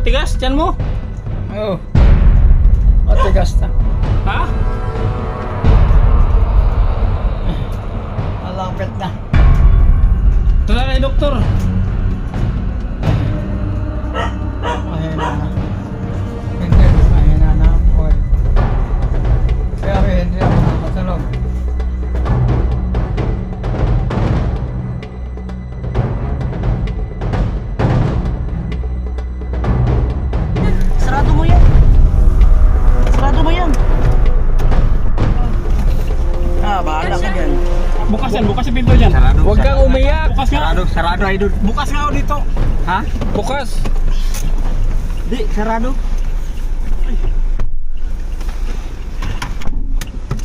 Matigas, tiyan mo? Oo. Matigas na. Ha? Malapit na. Tara kay doktor. Mahina na. Hindi, mahina na ang buhay ko. Kaya hindi ako nakatulog. Sarado mo yan. Sarado mo yan. Bahala ka dyan. Bukas yan, bukas yung pinto dyan. Sarado. Huwag kang umiyak. Bukas nga. Sarado, sarado idol. Bukas nga ako dito. Ha? Bukas. Di, sarado.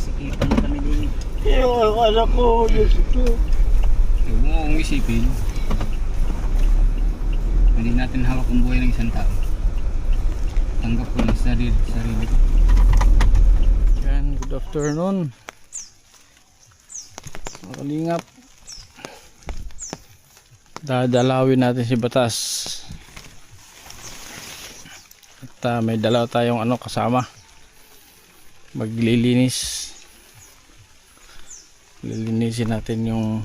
Sikipan na kami din. Yung anak ko, Diyos ko. Huwag mo akong isipin. Hindi natin hawak ang buhay ng isang tao. Tanggap ko ng sarili ko. Yan, good afternoon. Makalingap. Dadalawin natin si Batas. At may dalaw tayong kasama. Maglilinis. Lilinisin natin yung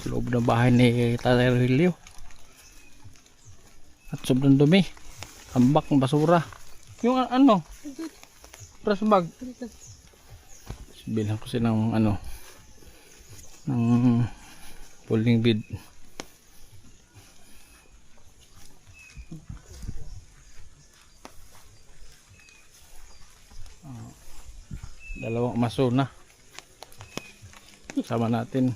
loob ng bahay ni Tatay Relio. At sobrang dumi. Tambak ng basura. Yung trash bag. Bilhan ko silang ng pulling bid. Dalawang maso na. Sama natin.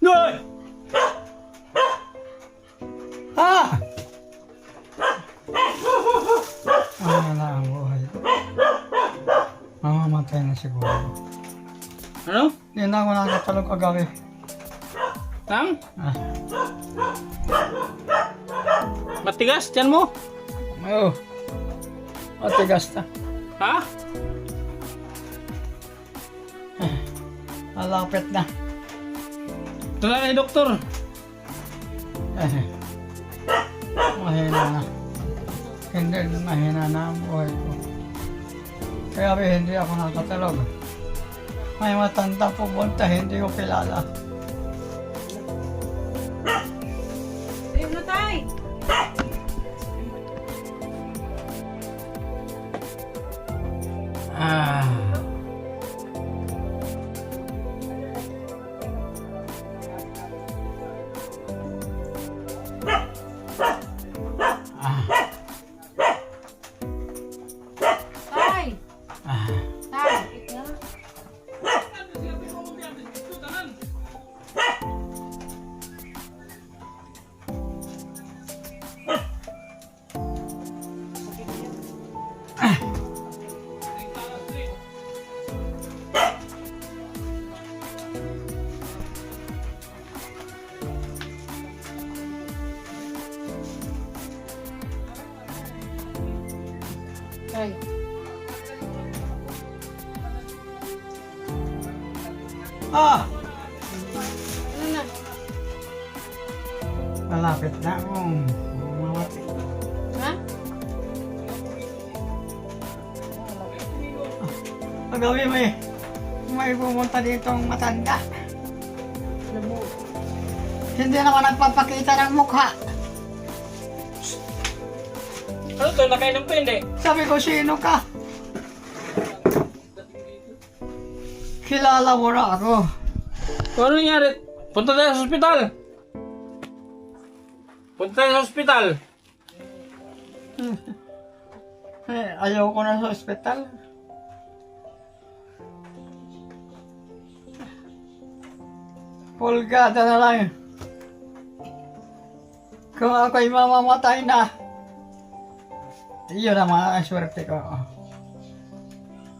Noy! Ah! Ano na ang buhay ko? Mamamatay na siguro. Ano? Hindi na ako nakatulog kagabi. Tang? Ah. Matigas, tiyan mo? Oo. Matigas na. Ha? Malapit na. Tara kay doktor. Mahina na. Hindi, mahina na ang buhay ko. Kaya hindi ako nakatulog. May matanda pupunta, hindi ko kilala. Ayun na tayo. Ah. Tay. Ah. Tay. Ito. Tay. Ah! Ano na? Malapit na akong mamatay. Ha? Pagabi may pumunta dito ang matanda. Labo. Hindi naman nagpapakita ng mukha. Ano to? Nakainom to hindi? Sabi ko, sino ka? Kilala mo na ako. Ano nangyari? Punta tayo sa ospital. Punta tayo sa ospital. Ayaw ko na sa ospital. Pulgada na lang. Kung ako'y mamamatay na, yun ang mga swerte ko.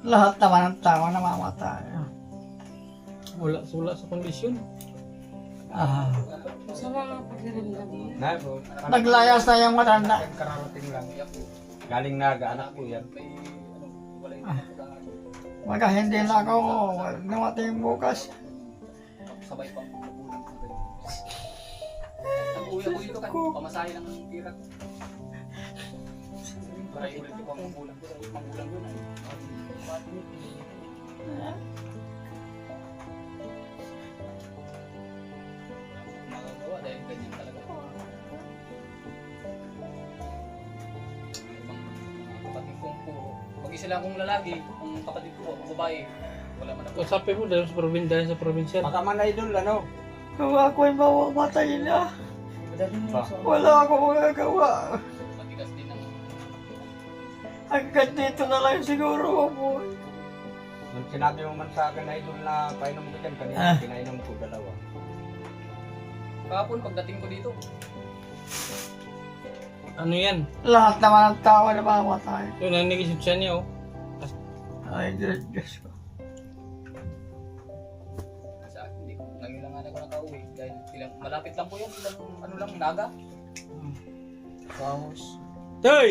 Lahat naman ng tao na mamatay. Wala sa kondisyon. Ah, Masama nga pakiramdam mo. Na bro. naglayas na yung matanda. Kararating lang. Galing Naga, anak ko yan. Baka hindi na ako dumating bukas. Sabay pang magulang ko ganun. Ang kuya ko dito kan, pamasahe lang ng tira ko. Para ulit ko pang magulang ko. Magulang ko na. Magagawa dahil ganyan talaga. Ibang mga kapatid kong puro. Pag isa lang kong lalaki, ang kapatid ko, ang babae, wala man ako. Usapin mo dahil sa probinsya. Baka man idol, ano? Kung ako'y mamamatay na, wala akong magagawa. Matigas din ang Hanggang dito na lang siguro ako. Nung sinabi mo man sa akin, idol, na painom ko dyan, kanina pinainom ko dalawa. kahapon pagdating ko dito. Ano yan? Lahat naman ng tao na mamatay. Yung nanigisip siya niya, oh. Ay, Diyos ko. Sa akin, hindi ko. Ngayon lang nga ako nakauwi. Dahil malapit lang po yan. Ilang, ano lang, Naga. Vamos. Hoy!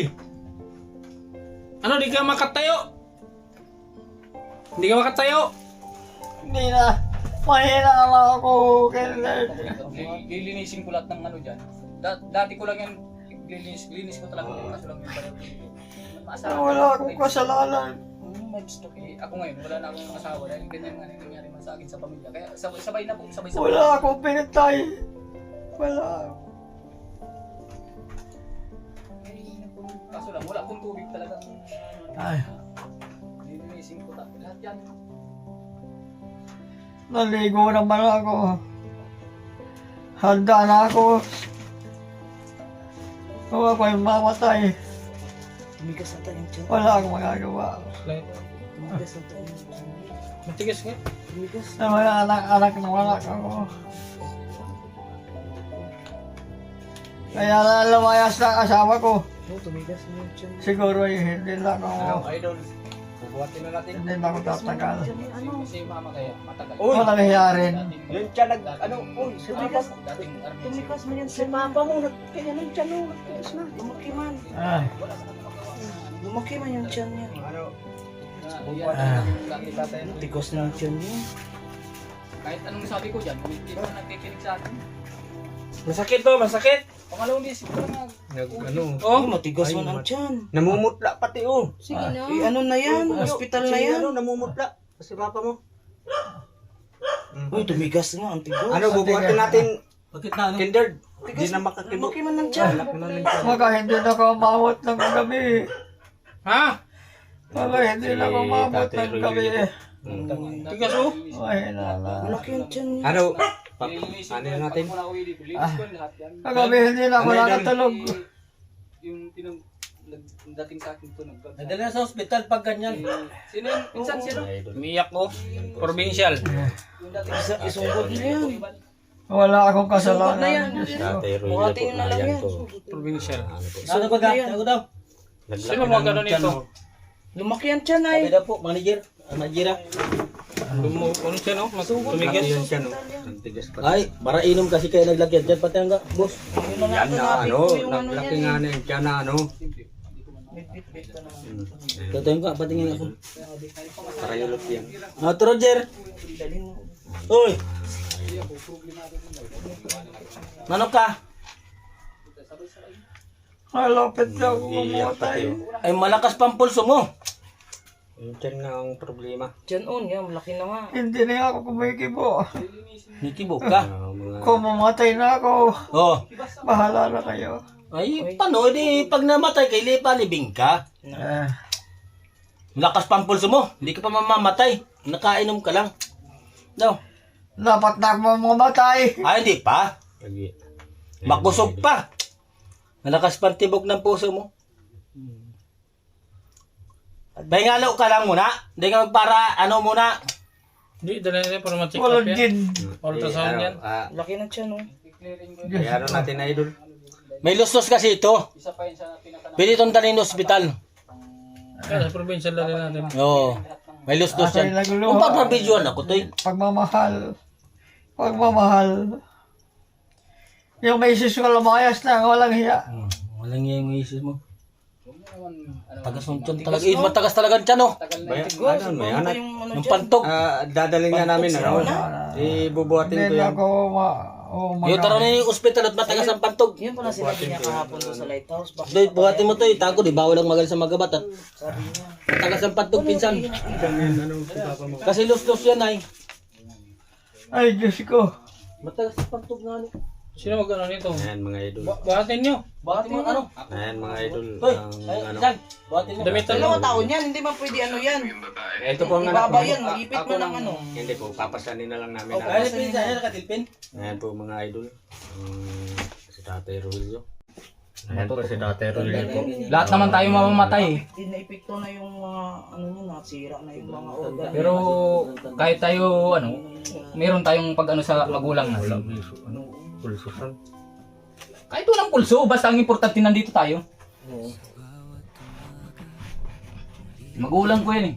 Ano, di ka makatayo? Hindi ka makatayo? Hindi na. Mahina lang ako, Kenneth. Lilinisin ko lahat ng ano dyan. Dati ko lang yan, linis ko talaga. Kaso lang yung parang dito. Wala akong kasalanan. Ako ngayon, wala na akong asawa dahil ganyan nga nangyayari man sa akin sa pamilya. Kaya sabay na po, sabay. Wala akong pinatay. Wala. Kaso lang, wala akong tubig talaga. Ay, Lilinisin ko lahat yan. naligo naman ako. Handa na ako. Kung ako'y mamatay, Tumigas ata yung tiyan. wala akong magagawa. Tumigas ata yung tiyan. Matigas nga. Tumigas. Sa mga anak-anak na wala ako. Kaya na lumayas na asawa ko. No, tumigas na yung tiyan. Siguro hindi na Ano, ako, idol? Bubuhatin na natin. hindi na ako tatagal. Ano? Kasi mama kaya matagal. Uy! Walang hiyarin. Yun siya ano, uy, Tumigas. Dating army. Tumigas na yan. Si papa mo, kaya ng tiyan mo. Tumigas na. Lumaki man. Ay, Lumaki man yung tiyan niya. ano, Tigas na yung tiyan niya. Kahit anong sabi ko dyan, hindi ko nagkikinig sa akin. Masakit ba? Masakit? Pangalawang beses ko na ano, Oh, matigas man ang tiyan. namumutla pati, oh. Sige na. Eh, ano na yan? Hospital na Si yan. ano, namumutla. Kasi papa mo. Uy, tumigas nga ang tigas. Ano, bubuhatin natin, Bakit na ano? Kinder. Hindi na makakibo. Lumaki man ng tiyan. Laki na lang siya. baka hindi na ako umawat ng gabi. Ha? Baka hindi na ako umawat ng gabi. Tigas, oh. Mahina na. Malaki yung tiyan niya. Ano, Lilinisin ano ko natin? pag muna uwi dito. Linis ko lahat yan. Kagabi hindi na ako Ano yun? nakatulog. Yung dating sa akin ito. Nadala sa ospital pag ganyan. Sino yung insan? Sino? Umiyak, oh. Provincial. Yung dating Isungkod na yan. Wala akong Isungkod na kasalanan. yan. Buhatin nyo na lang yan. Provincial. Isungkod na yan. Sino mo gano'n ito? Lumaki ang tiyan ay. po, manager. Manager. Ano siya, no? Tumigas. Yun siya, no? Ang tigas pa. Ay, para inom kasi kayo naglagyan dyan pati hangga, boss. Yan na, ano, naglaki nga na yung tiyan na, ano. Tatayin ko, patingin ako. Para yulot yan. Ah, to Roger. Uy! Manok ka? Malapit na ako mamatay. Ay, malakas pang pulso mo. Yung tiyan nga ang problema. Tiyan on, yan. Malaki na nga. Hindi na ako kumikibo. Nikibo ka. Mga Kung mamatay na ako, Oh. bahala na kayo. Ay, paano? Di, pag namatay kay palibing ka. Eh, Malakas pang pulso mo. Hindi ka pa mamamatay. Nakainom ka lang. No. dapat na ako mamatay. Ay, hindi pa. lagi. Makusog pa. Malakas pang tibok ng puso mo. Pahingalo ka lang muna. Hindi ka magpara, ano muna. Hindi, dala nila para ma-check up Walang yan. gin. Ultrasound yan. Laki na siya, no? Kaya ano natin na idol. May lustos kasi ito. Isa pa yun sa pinaka Pwede itong dalhin sa ospital. Kaya sa probinsya lang natin. Oo. May lustos Asay yan. naguluhan. Kung papabidyoan ako, Toy. Pagmamahal. Pagmamahal. Yung may isis ko lumayas na, walang hiya. Walang nga yung isis mo. Tagas ng tiyan talaga. Eh, matagas talaga ang tiyan, oh. Ano, may anak. Yung pantog. Dadalhin nga namin, ano? Ibubuhatin ko Hindi yan. ako Yung taro na yung ospital at matagas ang pantog. Yun pala sinabi niya kahapon doon sa lighthouse. Bakit Doy, buhatin mo to, tago, di bawal ang magal sa magabat at sabi niya? matagas ang pantog pinsan. Kasi lustos yan ay. Ay, Diyos ko. Matagas ang pantog nga ni. Sino mag-ano nito? Ayan mga idol. Bahatin nyo. Buhatin mo ano? Ayan mga idol. Toy, Ang ano. yan. Buhatin mo. Damitan Ano mo. ang taon yan? Hindi man pwede ano yan. Ito po ang anak Ibaba ko. yan, maipit mo ng ano. Hindi po, papasanin na lang namin. Okay. Ay, pinsan, yan nakatilpin. Ayan po mga idol. Si Tatay Rolio. Ayan po si Tatay Rolio po. Lahat naman tayo mamamatay. Naipikto na yung mga ano yun, nasira na yung mga organ. Pero kahit tayo meron tayong pag sa magulang na. Kahit walang pulso, basta ang importante nandito tayo. Magulang ko yan eh.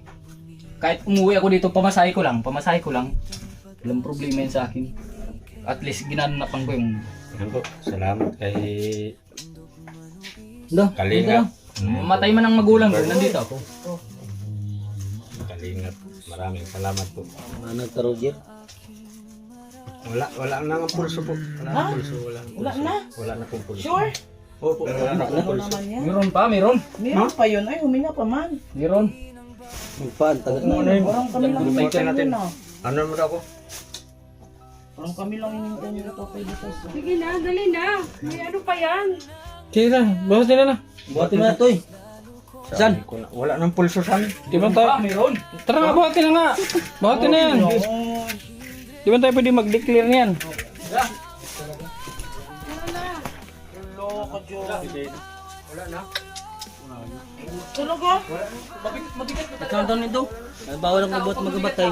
Kahit umuwi ako dito, pamasahe ko lang. Walang problema yan sa akin. At least ginanapan ko yung... Ayan po, salamat kay Kalingap. Matay man ang magulang ko, nandito ako. Kalingap. Maraming salamat po. Ano ka, Roger? Wala na ang pulso po. Wala na pulso. Wala na? Wala na pong pulso. Sure? Opo, wala na pong Ano pulso. naman yan? Meron pa, meron. Meron pa yun. Ay, humina pa man. Meron. Magpaan, tagal na. Parang kami lang Bumalik hinintay natin. yun ah. Ano mo daw ako? Parang kami lang hinintay nyo ito kay dito. Sige na, dali na. May ano pa yan? Sige na, bawas nila na. Buhatin mo na, Toy. San? Wala nang pulso san. Di ba tayo? Meron. Tara nga, buhatin na nga. Buhatin na yan. Di ba tayo pwede mag-declare niyan? Loko, Diyos. Wala na. Talaga? Nagkakaroon nito. Bawal ang magabatay.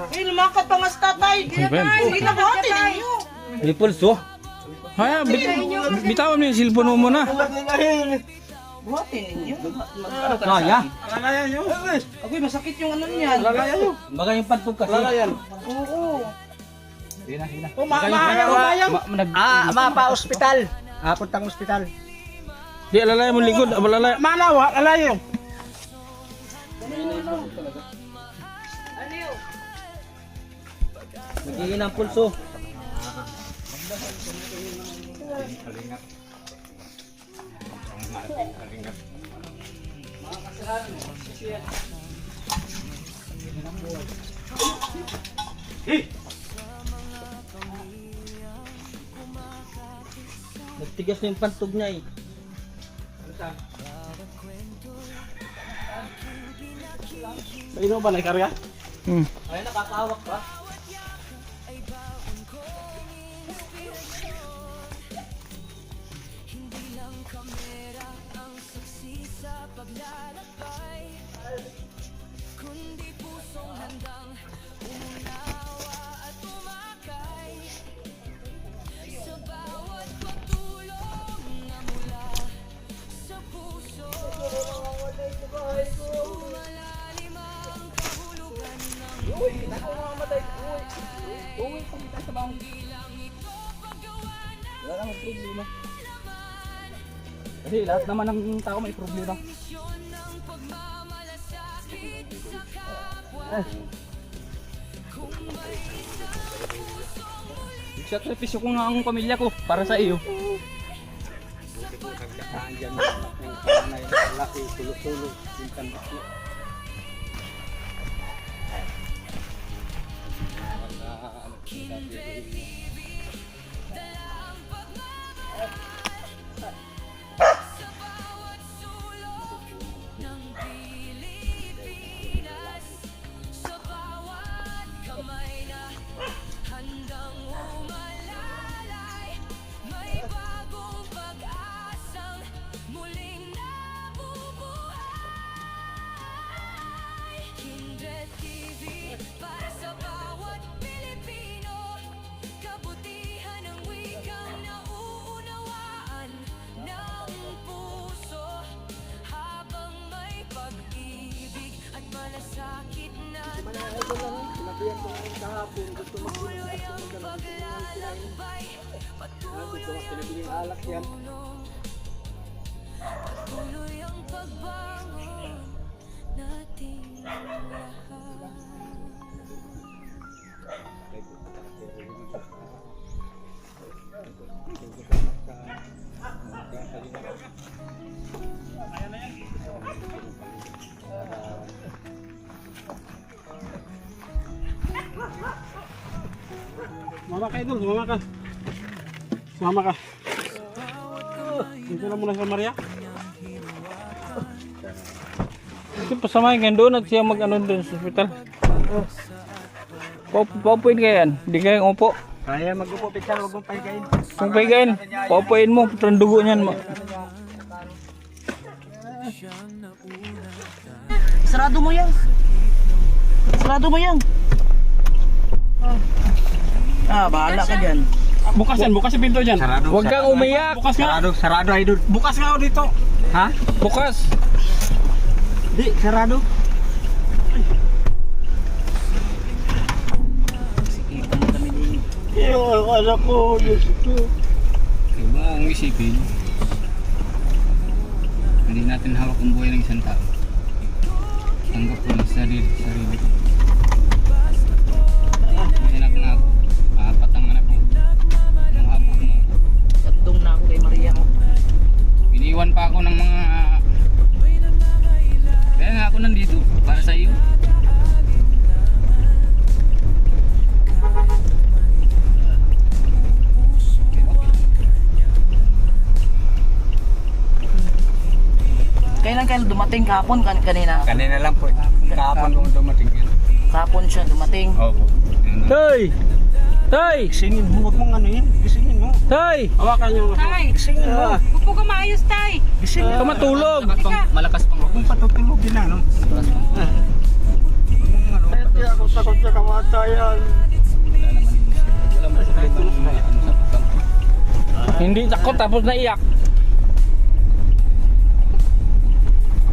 Eh, lumakad pa mas tatay. Sige na, buhatin ninyo. May pulso. Haya, bitawan mo yung cellphone mo muna. Buhatin ninyo. Kaya. Agoy, masakit yung ano niyan. Baka yung pantog kasi. Oo. Mapa-ospital. Puntang ospital. Di alalay mo likod, alalay. Manawa, alayo. Nagiging ang pulso. Nagtigas na yung pantog niya eh. Ino ba nagkarga? Ay, nakakahawak ka. Kasi lahat naman ng tao may problema. Sakripisyo ko nga ang pamilya ko para sa iyo. Kindred TV para sa sinabihan ko ngayon kahapon, gusto mag-inom, gusto mag-inom. Sabi ko, pinabiling alak yan. Sumama ka, Idol. Sumama ka. Sumama ka. Dito na muna sa Maria. Kasi pasamahin kayo doon at siya mag-ano doon sa hospital. Paupuin kayo yan. Hindi kayo upo. Kaya mag-upo, Pitan, huwag mong pahigain. Kung pahigain, paupuin mo. Putrang dugo niyan mo. Sarado mo yan. Sarado mo yan. Bahala ka dyan. Bukas yan, bukas yung pinto dyan. Sarado. Huwag kang umiyak. Bukas nga. Sarado, Idol. Bukas nga ako dito. Ha? Bukas. Di, sarado. Yung anak ko, Diyos ko. Huwag mo akong isipin. Hindi natin hawak ang buhay ng isang tao. Tanggap ko ng sarili ko. Hindi na ako apat ang anak ko. Nung hapon mo. Tatdong na ako kay Maria ko. Iniwan pa ako ng mga... Kaya nga ako nandito para sa iyo. Kailan kayo dumating kahapon kanina? Kanina lang po. Kahapon kung dumating yan. Kahapon siya dumating. Opo. Tay! Tay! Gisingin mo, huwag mong ano yun. Gisingin mo. Tay! Hawakan yung... Tay, Gisingin mo. upo ka maayos, Tay. Gisingin Ikaw matulog! Malakas pang Huwag mong patutulogin na, no? Malakas pang Hindi ako takot sa kamatayan. wala naman problema ng mga ano sa pagkang. Hindi takot tapos naiyak.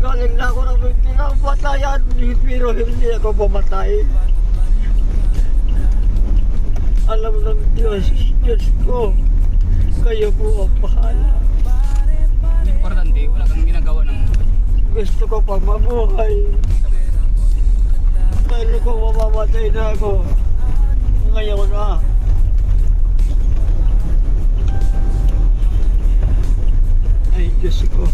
Galing na ako ng pinapatayan, pero hindi ako pumatay. Alam ng Diyos, Diyos ko, kayo po ang bahala. Importante, wala kang ginagawa ng Gusto ko pa mabuhay. Dahil kung mamamatay na ako, ngayon na. Ay, Diyos ko.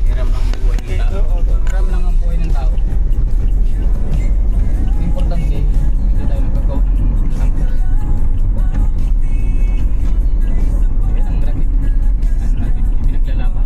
hiram lang ang buhay ng tao. Hiram lang ang buhay ng tao. Importante, hindi tayo nagkagawa ng sample. Yan ang lagi. Ano natin, pinaglalaban.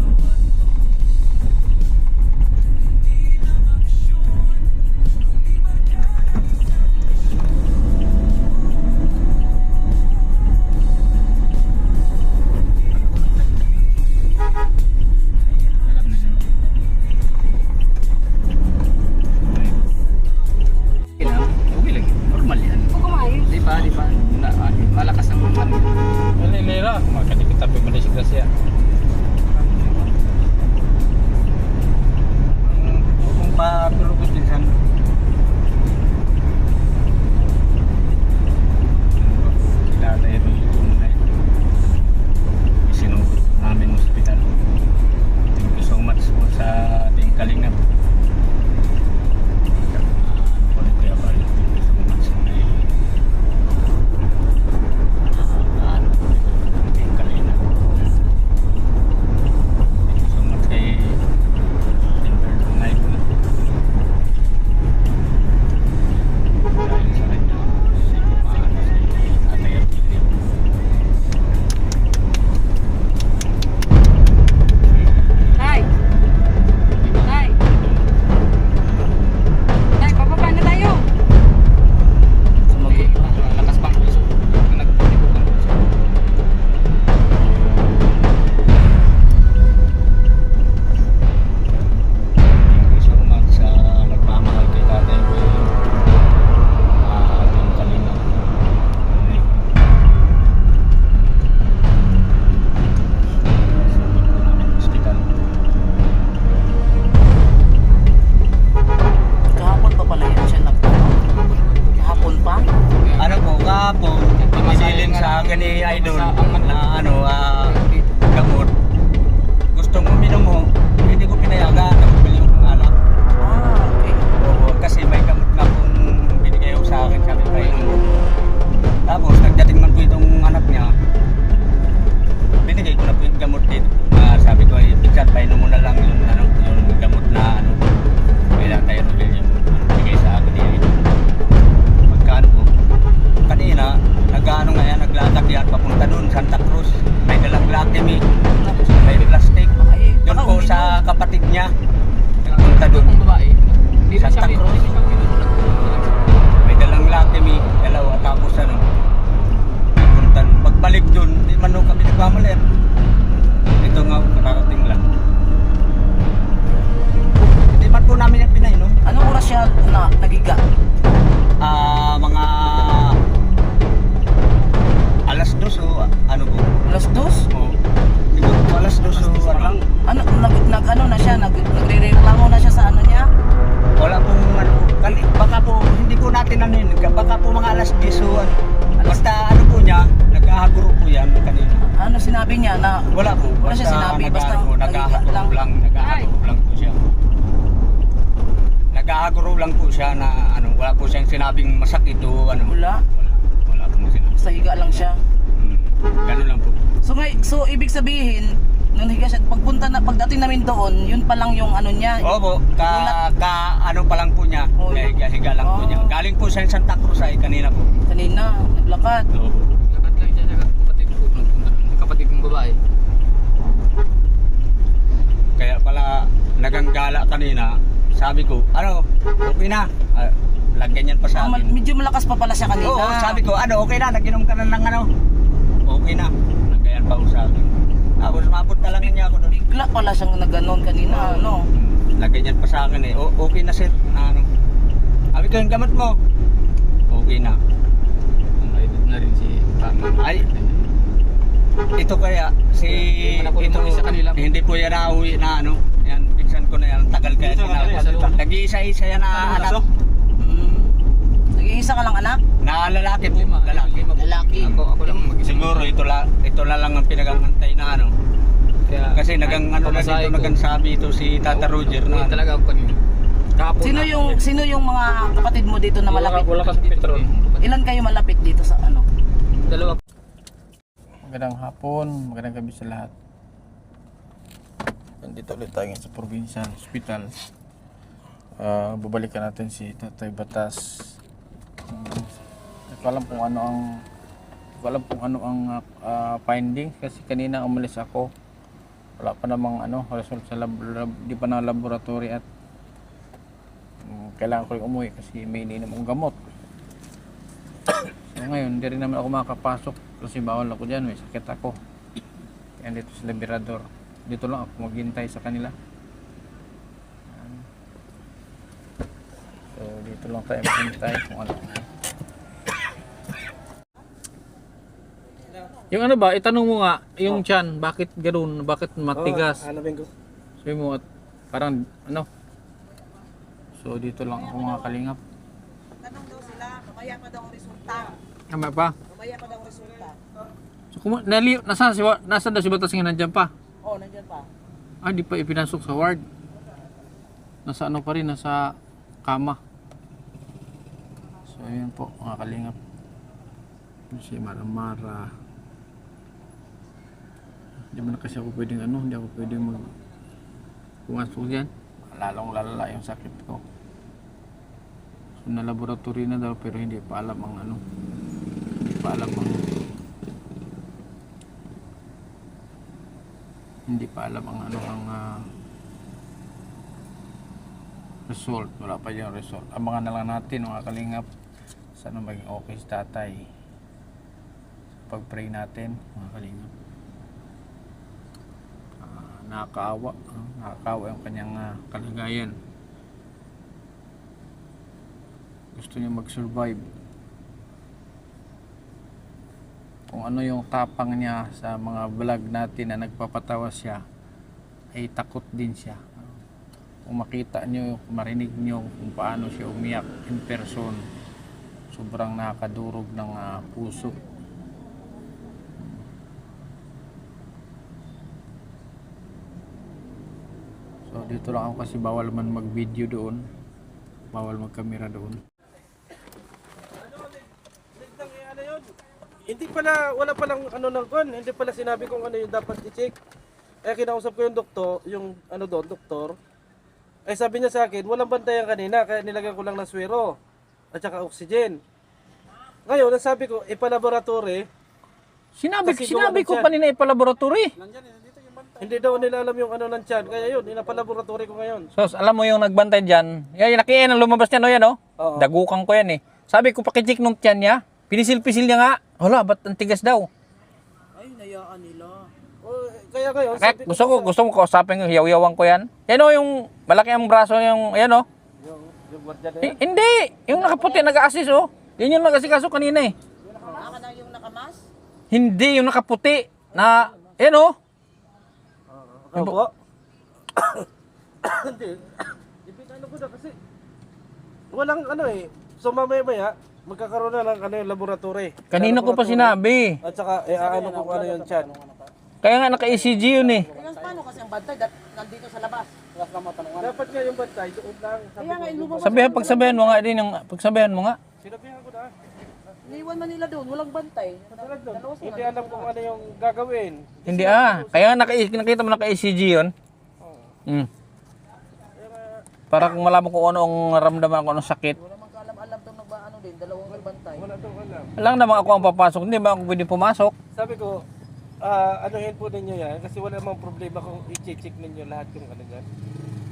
sa akin ni Idol na gamot. Gustong uminom mo, hindi ko pinayagan na bumili yung alak. Okay. Oo, kasi may gamot na kung binigay ko sa akin, sabi pa yun. Tapos nagdating man po itong anak niya, binigay ko na po yung gamot dito. Sabi ko, Pinsan, painom mo na lang yung gamot na kailan tayo nabili yung binigay sa akin niya. Magkano po? Kanina, naglalakad yan papunta doon, Santa Cruz. May dalang lakimi, may plastic. Doon po sa kapatid niya. Nagpunta doon. Ang babae. Hindi na Santa siya Cruz. May dalang lakimi, dalawa. Tapos nagpunta. Pagbalik doon, di man kami nagmamalit. Ito nga, nakarating lang. Hindi man po namin yung pinainom. Anong oras siya nagiga? Mga alas 2 o ano po? Alas 2? O, siguro po alas 2 o ano? Ano na siya? Nagre-reklamo na siya sa ano niya? Wala pong ano po. Baka po, hindi po natin ano yun. Baka po mga alas 10 o ano. Basta ano po niya, nag-ahaguro po yan kanina. Ano sinabi niya na? Wala po. Wala siya sinabi, basta nag-ahaguro lang. Nag-ahaguro lang po siya. Nag-ahaguro lang po siya na ano, wala po siyang sinabing masakit o ano. Wala. Wala po sinabi. Basta higa lang siya. Ganun lang po. So ibig sabihin, nung higa siya, pagdating namin doon, yun pa lang yung ano niya. Opo, ano pa lang po niya. Oh. Higa lang po niya. Galing po siya sa Santa Cruz ay kanina po. Kanina, naglakad. Opo. Lakad lang siya sa kapatid ko. Nagpunta doon. Yung kapatid kong babae. Kaya pala naganggala kanina. Sabi ko, okay na. Lagyan yan pa sa akin. Medyo malakas pa pala siya kanina. Oo, sabi ko, okay na, nag-inom ka na ng okay na. Nagkayan pa sa akin. Tapos mapunta lang niya ako doon. Bigla pala siyang nagganon kanina, ano? Lagyan yan pa sa akin eh. Okay na sir. Sabi ko, yung gamot mo. Okay na. Edit na rin si Tama. Ay, ito kaya, Hindi naman ako ito, umuwi sa kanila. hindi po yan nauwi na yan, pinsan ko na yan, tagal kaya sinabi. Nag-iisa-isa yan na anak. Nag-iisa ka lang anak? Na lalaki po, lalaki. Lalaki. Ako lang mag-isa. Siguro ito na lang ang pinagangantay na Kaya, Kasi pamasahe ko. sabi ito si Tata Roger Uwi na talaga ako kanina. Kahapon Sino yung mga kapatid mo dito na malapit? Wala kasi petrol. Ilan kayo malapit dito sa ano? Dalawa. Magandang hapon, magandang gabi sa lahat. Nandito ulit tayo sa Provincial Hospital. Babalikan natin si Tatay Batas. Hindi ko alam kung ano ang findings kasi kanina umalis ako. Wala pa namang result sa di pa na laboratory at kailangan ko rin umuwi kasi may ininom akong gamot. So ngayon, hindi rin naman ako makakapasok kasi bawal ako dyan, may sakit ako. Kaya dito sa Liberador. Dito lang ako maghintay sa kanila. So dito lang tayo maghintay kung ano. Yung ano ba, itanong mo nga, yung tiyan, bakit ganoon, bakit matigas? Sabi mo, parang So dito lang ako mga kalingap. Tanong daw sila, mamaya pa daw ang resulta. Tama pa? Mamaya pa daw ang resulta. So nasa daw si Batas nga nandiyan pa? Oh, nandiyan pa. Di pa ipinasok sa ward. Nasa pa rin, nasa kama. So yun po mga kalingap. Si Mara. Hindi mo na kasi ako pwedeng hindi ako pwedeng pumasok dyan. Lalong lalala yung sakit ko. So na laboratory na daw pero hindi pa alam ang result. Wala pa yung result. Abangan na lang natin mga kalingap. Sana maging okay si tatay. Pag-pray natin mga kalingap. Nakakaawa yung kanyang kalagayan. Gusto niya mag-survive. Kung ano yung tapang niya sa mga vlog natin na nagpapatawa siya, ay takot din siya. Kung makita niyo, marinig niyo kung paano siya umiyak in person, sobrang nakakadurog ng puso. So dito lang ako kasi bawal man mag-video doon. Bawal mag-camera doon. Hindi pala, wala palang ano ng kon, hindi pala sinabi kung ano yung dapat i-check. Eh kinausap ko yung doktor, yung ano doon, doktor. Eh sabi niya sa akin, walang bantayan kanina, kaya nilagyan ko lang ng swero at saka oxygen. Ngayon, nasabi ko, ipalaboratory, Sinabi Kasi sinabi gawa ng ko tiyan. kanina ipalaboratory. hindi daw nila alam yung ano ng tiyan. Kaya yun, inapalaboratory ko ngayon. So, alam mo yung nagbantay dyan, yan, nakiyan ang lumabas niya, no, yan, oh. Oo. Dagukan ko yan, eh. Sabi ko, pakicheck nung tiyan niya, pinisil-pisil niya nga. Wala, ba't ang tigas daw? Oh, kaya ngayon, Kaya gusto ko kausapin yung hiyaw-hiyawan ko yan. Yan, oh, yung malaki ang braso, yung, yan, oh. yung gwardiya na yan. Hindi, yung nakaputi, nag-assist, oh. Yan yung nag-asikaso kanina, eh. Yung nakamas? Hindi, yung nakaputi, na, yan, oh. Ano po? Hindi. Ipinano ko na kasi walang ano eh. So mamaya magkakaroon na ng ano yung laboratory. Kanina ko pa sinabi. At saka ano kung ano yung tiyan. Kaya nga naka-ECG yun, eh. Paano kasi ang bantay nandito sa labas? Dapat nga yung bantay doon lang. Kaya nga lumabas. Pagsabihan mo nga din, pagsabihan mo nga. Sinabihan ko na. Iniwan man nila doon, walang bantay. Hindi alam kung ano yung gagawin. Hindi kaya nakita mo naka-ECG yun. Mm. Para kung malaman kung ano ang ramdaman ko ng sakit. Wala mang kaalam-alam doon ano din, dalawang may bantay. Wala daw alam. Lang naman ako ang papasok, hindi ba ako pwede pumasok? Sabi ko, anuhin po ninyo yan kasi wala namang problema kung i-check ninyo lahat yung ano dyan.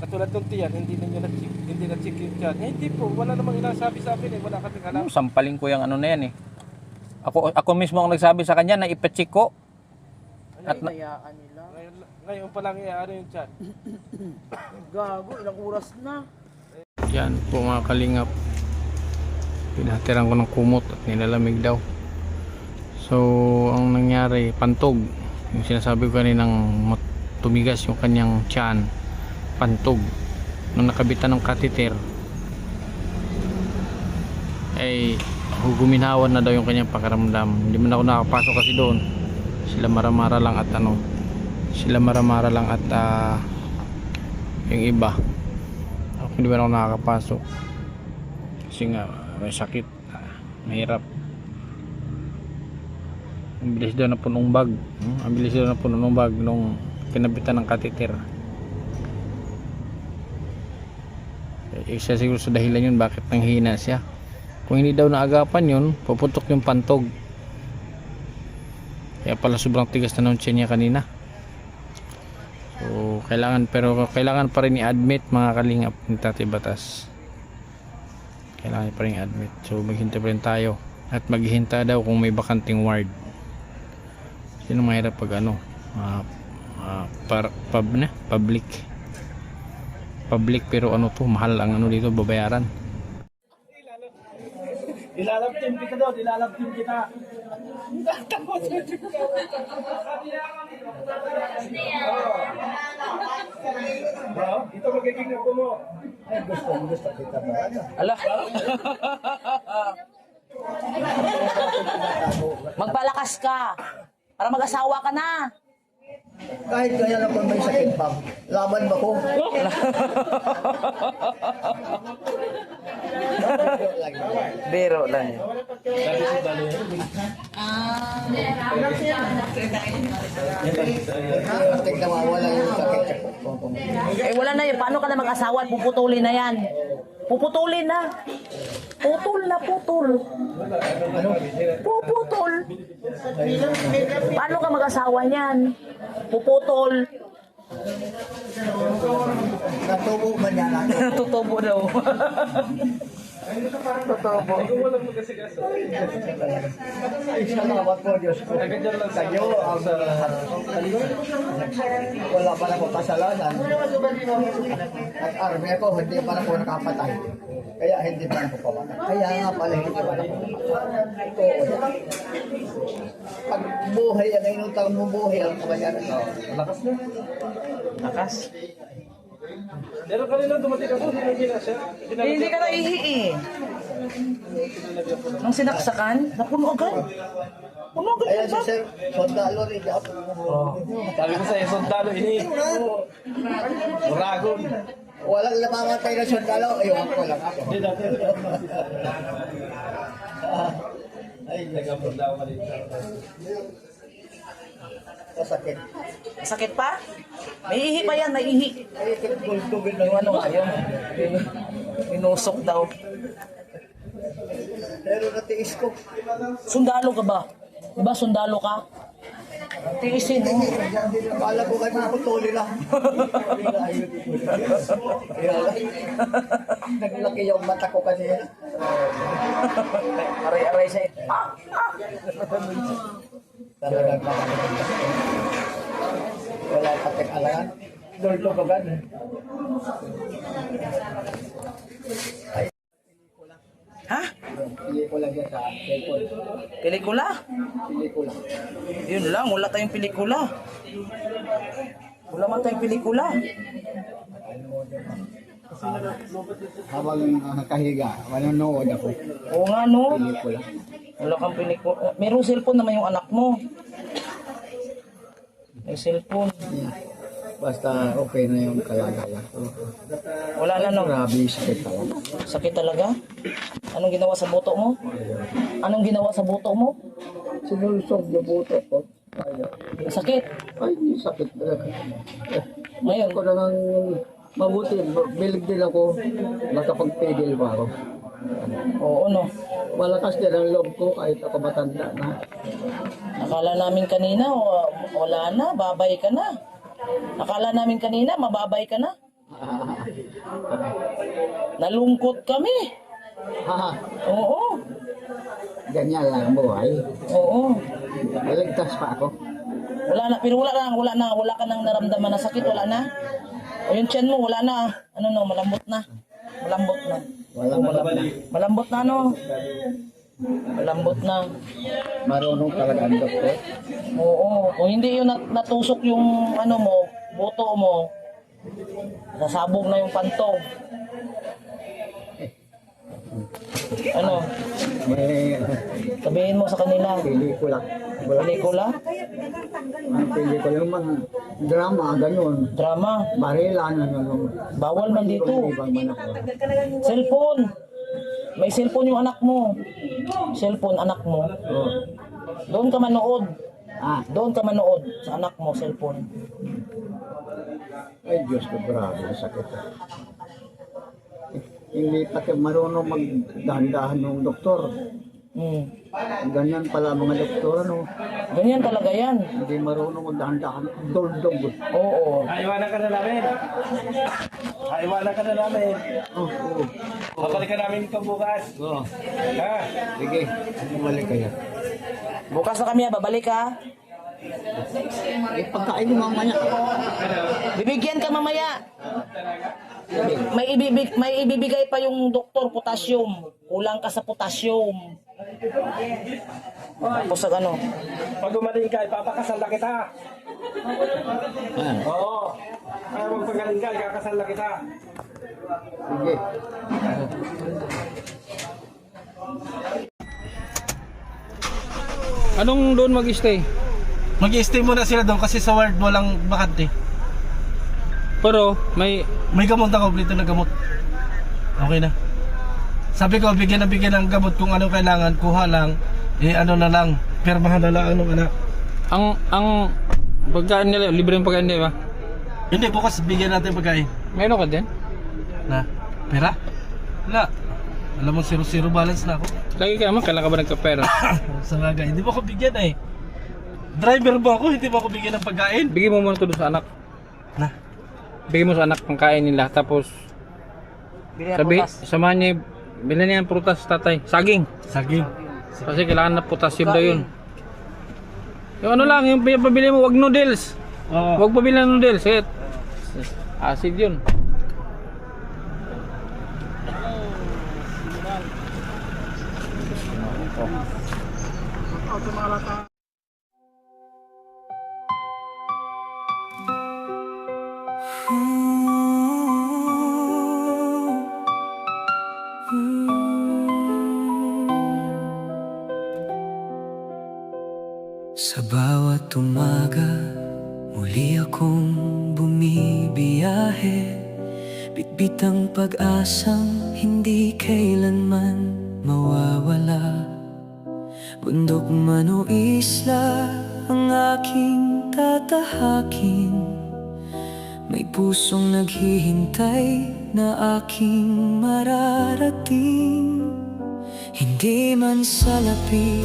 Katulad nung tiyan, hindi ninyo na-check, hindi na-check yung tiyan. Eh, hindi po, wala namang inasabi sa amin eh, wala kaming alam. Sampaling ko yung ano na yan, eh. Ako mismo ang nagsabi sa kanya na ipacheck ko. At nayaan nila. Ngayon pa lang ano yung tiyan. Gago, ilang oras na. Yan po mga kalingap. Pinatiran ko ng kumot at nilalamig daw. So, ang nangyari, pantog. Yung sinasabi ko kaninang tumigas yung kanyang tiyan. Pantog. Nung nakabitan ng catheter, ay guminhawan na daw yung kanyang pakiramdam. Hindi man ako nakapasok kasi doon. Sila maramara lang at yung iba. Hindi man ako nakakapasok. Kasi nga may sakit. Mahirap. Ang bilis daw na punong bag. Ang bilis daw na punong bag nung kinabitan ng catheter. Isa siguro sa dahilan yun bakit nanghina siya. Kung hindi daw naagapan yun, puputok yung pantog. Kaya pala sobrang tigas na ng tiyan niya kanina. So kailangan pa rin i-admit mga kalingap ni Tatay Batas. Kailangan pa rin i-admit. So maghintay pa rin tayo at maghihintay daw kung may bakanting ward. Sino mahirap pag ano public pero ano to, mahal ang ano dito, babayaran. Ilalab team kita doon, ilalab team kita. Bro, ito magiging na po mo. Ay, gusto kita ba? Ala. Magpalakas ka para mag-asawa ka na. Kahit kaya lang kung may sakit pa, laban ba ko? Biro lang yun. Tek na mawala yung sakit. Eh wala na yun, paano ka na mag-asawa at puputulin na yan? Puputulin na. Putol na putol. Puputol. Paano ka mag-asawa niyan? Puputol. Natubo man yan ako. Tutubo daw. Tutubo. Salamat po Diyos ko. Kayo ang wala pa na po kasalanan. At army ako, hindi pa na po nakapatay. Kaya hindi pa na po pamatay. Kaya nga pala hindi pa na po pamatay. Pag buhay, ang inutang mo buhay, ang kabayaran. Lakas na. Lakas. Pero kanina dumating ako, hindi na siya. Hindi ka naihi eh. Nung sinaksakan, napuno agad. Puno agad Ayan si Sir, sundalo rin ako. Sabi ko sa'yo, sundalo, ini. Buragon. Walang namamatay na sundalo, ewan ko lang ako. Ay, Nagabot daw ka dito. kasakit. Sakit pa? May ihi pa yan, may ihi. Ay, tugil na Yung ano nga yun. Inusok daw. Pero natiis ko. Sundalo ka ba? Diba sundalo ka? Tiisin mo. Akala ko kayo puputuli lang. Kaya lang, naglaki yung mata ko kanina. Aray-aray sa'yo. Talagang wala patek alangan. Dulto ka ba? Ha? Pelikula dyan sa cellphone. Pelikula? Pelikula. Yun lang, wala tayong pelikula. Wala man tayong pelikula. Habang kahiga, manonood ako. Oo nga no. Pelikula. Wala kang pelikula. Merong cellphone naman yung anak mo. May cellphone. Basta okay na yung kalagayan ko. Wala na no. Grabe, sakit talaga. Sakit talaga? Anong ginawa sa buto mo? Anong ginawa sa buto mo? Sinulusog yung buto ko. Ay, Sakit. ay, sakit talaga. Ngayon, Ako na nang mabuti, bilig din ako, nakapagpigil pa ako. oo no. Malakas din ang loob ko kahit ako matanda na. Akala namin kanina, wala na, babay ka na. Akala namin kanina, mababay ka na. Nalungkot kami. Ha, Oo. ganyan lang ang buhay. Oo. Maligtas pa ako. Wala na, pero wala ka nang naramdaman na sakit, wala na. O yung tiyan mo, wala na. Ano no, malambot na. Malambot na. Wala Oo, malambot na no. Malambot na. Marunong talaga ang doktor. Oo. Kung hindi yun natusok yung ano mo, buto mo, nasabog na yung pantog. Ano? May Sabihin mo sa kanila. pelikula. Pelikula? Ang pelikula yung mga drama, ganun. Drama? Barilan, ano. Bawal man dito. Ibang man ako. Cellphone. May cellphone yung anak mo. Cellphone, anak mo. Oh. Doon ka manood. Ah, Doon ka manood sa anak mo, cellphone. ay Diyos ko, grabe, sakit. Hindi pati marunong magdahan-dahan ng doktor. Hmm. Ganyan pala mga doktor, ano. Ganyan talaga yan. Hindi marunong magdahan-dahan. Doldog. Oo. Iwanan ka na namin. Iwanan ka na namin. Oh, oh. Babalik ka namin ito bukas. Oh. Ha? Sige, bumalik kayo. Bukas na kami, babalik ha. Eh, pagkain mo mamaya. Bibigyan ka mamaya. May ibibigay pa yung doktor potassium. Kulang ka sa potassium. Tapos sa ano? Pag gumaling ka, ipapakasal na kita. Ah, Oo. Kaya magpagaling ka, ikakasal na kita. sige. Anong doon mag-stay? Mag-i-stay muna sila doon kasi sa ward walang bakante. Pero may May gamot na kompleto na gamot. Okay na. Sabi ko, bigyan ng gamot kung ano kailangan, kuha lang. Eh ano na lang, permahan na lang ano anak. ang pagkain nila, libre yung pagkain nila ba? Hindi, bukas bigyan natin pagkain. Meron ka din? Na, pera? Wala. Alam mo, zero balance na ako. Lagi ka naman, kailangan ka ba nagka-pera? Sa bagay, hindi mo ako bigyan eh. Driver ba ako, hindi mo ako bigyan ng pagkain? Bigyan mo muna ito doon sa anak. Na, Bigyan mo sa anak pang kain nila. Tapos, sabi, samahan niya, bilhin niya ng prutas, tatay. Saging. saging. Kasi kailangan na potassium daw yun. Yung ano lang, yung pabili mo, wag noodles. Oo. Wag pabili ng noodles. Eh, acid yun. Sa bawat umaga, muli akong bumibiyahe, bitbit ang pag-asang hindi kailanman mawawala. Bundok man o isla ang aking tatahakin, may pusong naghihintay na aking mararating. Hindi man salapi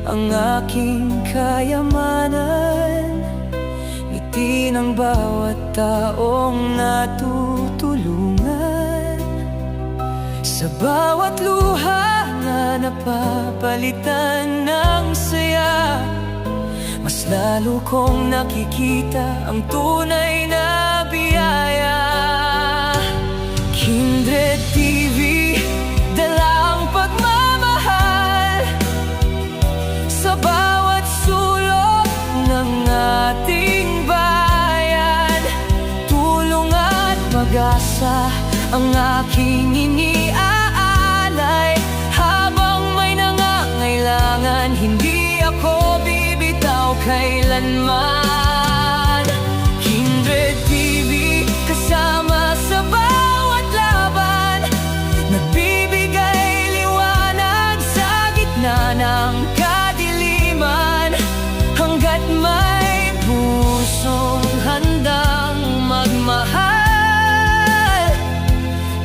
ang aking kayamanan, ngiti ng bawat taong natutulungan. Sa bawat luha na napapalitan ng saya, mas lalo kong nakikita ang tunay na biyaya. Kindred TV, dala ang pagmamahal sa bawat sulok ng ating bayan. Tulong at pag-asa ang aking iniaalay, habang may nangangailangan, hindi ako bibitaw kailanman. Kindred TV, kasama sa bawat laban, nagbibigay liwanag sa gitna ng kadiliman. Hanggat may pusong handang magmahal,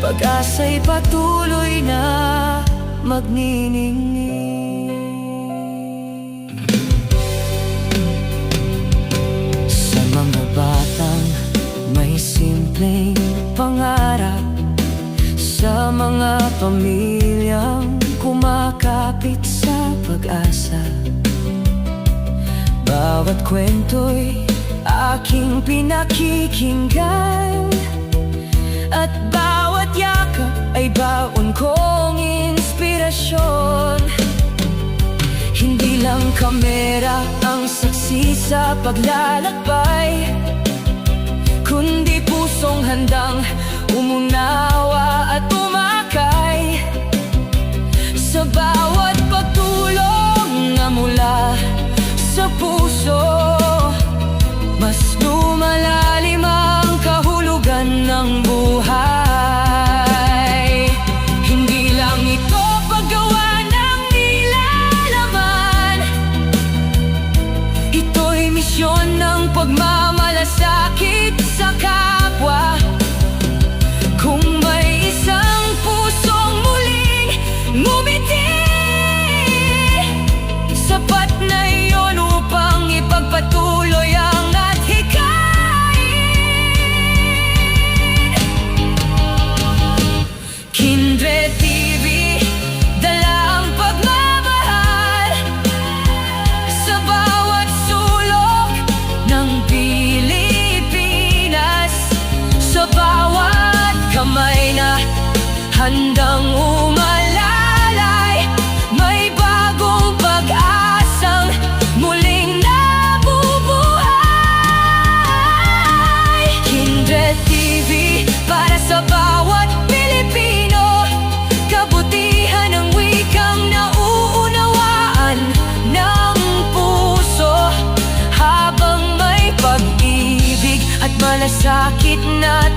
pag-asa'y patuloy na magniningning. Sa mga batang may simpleng pangarap, sa mga pamilyang kumakapit sa pag-asa, bawat kwento'y aking pinakikinggan, at bawat yakap ay baon kong inspirasyon. Hindi lang kamera ang saksi sa paglalakbay, kundi pusong handang umunawa at umakay. Sa bawat pagtulong na mula sa puso, mas lumalalim ang kahulugan ng buhay. Hindi lang ito paggawa ng nilalaman, ito'y misyon ng pagmamalasakit sa kapwa. Kung may isang pusong muling ngumiti, sapat na iyon upang ipagpatuloy ang adhikain. Kindred TV, dala ang pagmamahal sa bawat sulok ng Pilipinas, sa bawat kamay na handang umalalay, may bagong pag-asang muling nabubuhay. Kindred TV, para sa bawat Pilipino, kabutihan ng wikang nauunawaan ng puso, habang may pag-ibig at malasakit na